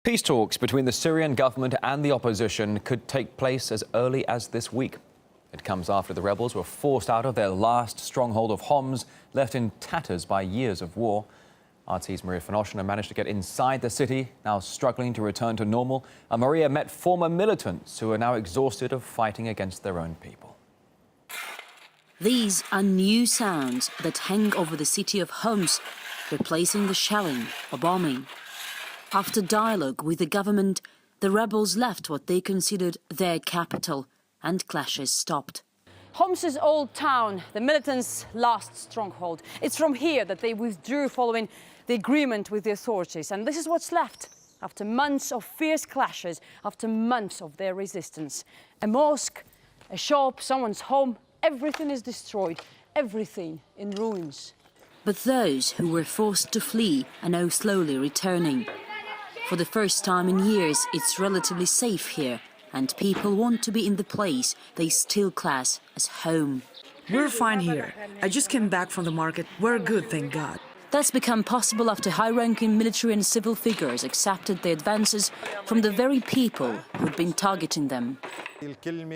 Peace talks between the Syrian government and the opposition could take place as early as this week. It comes after the rebels were forced out of their last stronghold of Homs, left in tatters by years of war. RT's Maria Finoshina managed to get inside the city, now struggling to return to normal. And Maria met former militants who are now exhausted of fighting against their own people. These are new sounds that hang over the city of Homs, replacing the shelling or bombing. After dialogue with the government, the rebels left what they considered their capital, and clashes stopped. Homs's old town, the militants' last stronghold. It's from here that they withdrew following the agreement with the authorities. And this is what's left after months of fierce clashes, after months of their resistance. A mosque, a shop, someone's home, everything is destroyed, everything in ruins. But those who were forced to flee are now slowly returning. For the first time in years, it's relatively safe here, and people want to be in the place they still class as home. We're fine here. I just came back from the market. We're good, thank God. That's become possible after high-ranking military and civil figures accepted the advances from the very people who'd been targeting them.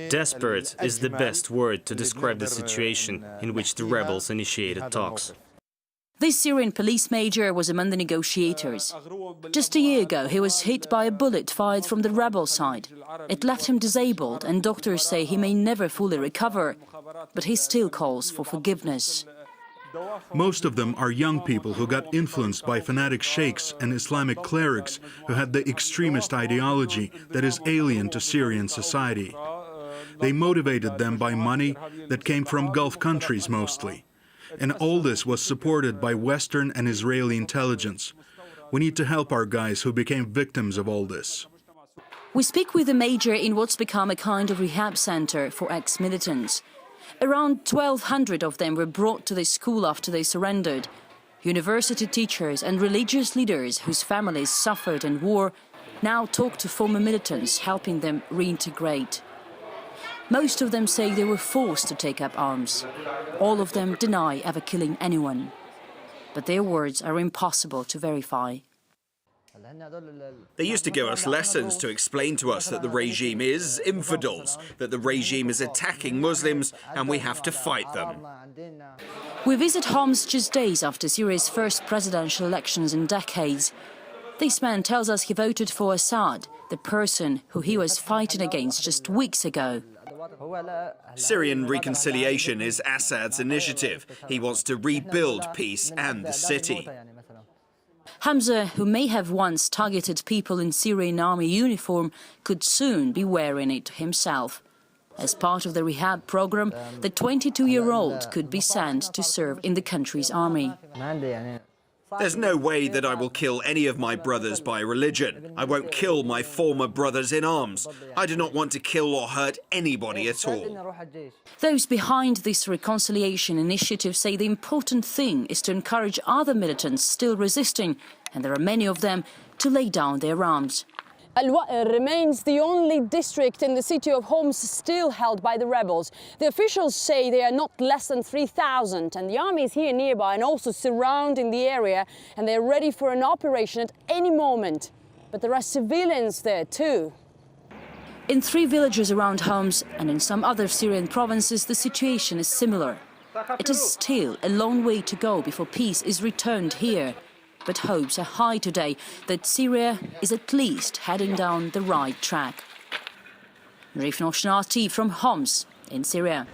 Desperate is the best word to describe the situation in which the rebels initiated talks. This Syrian police major was among the negotiators. Just a year ago, he was hit by a bullet fired from the rebel side. It left him disabled, and doctors say he may never fully recover. But he still calls for forgiveness. Most of them are young people who got influenced by fanatic sheikhs and Islamic clerics who had the extremist ideology that is alien to Syrian society. They motivated them by money that came from Gulf countries mostly. And all this was supported by Western and Israeli intelligence. We need to help our guys who became victims of all this. We speak with the major in what's become a kind of rehab center for ex-militants. Around 1,200 of them were brought to the school after they surrendered. University teachers and religious leaders whose families suffered in war now talk to former militants, helping them reintegrate. Most of them say they were forced to take up arms. All of them deny ever killing anyone. But their words are impossible to verify. They used to give us lessons to explain to us that the regime is infidels, that the regime is attacking Muslims, and we have to fight them. We visit Homs just days after Syria's first presidential elections in decades. This man tells us he voted for Assad, the person who he was fighting against just weeks ago. Syrian reconciliation is Assad's initiative. He wants to rebuild peace and the city. Hamza, who may have once targeted people in Syrian army uniform, could soon be wearing it himself. As part of the rehab program, the 22-year-old could be sent to serve in the country's army. There's no way that I will kill any of my brothers by religion. I won't kill my former brothers in arms. I do not want to kill or hurt anybody at all. Those behind this reconciliation initiative say the important thing is to encourage other militants still resisting, and there are many of them, to lay down their arms. Al-Wa'ir remains the only district in the city of Homs still held by the rebels. The officials say they are not less than 3,000, and the army is here nearby and also surrounding the area, and they're ready for an operation at any moment. But there are civilians there too. In 3 villages around Homs and in some other Syrian provinces, the situation is similar. It is still a long way to go before peace is returned here. But hopes are high today that Syria is at least heading down the right track. Maria Finoshina from Homs in Syria.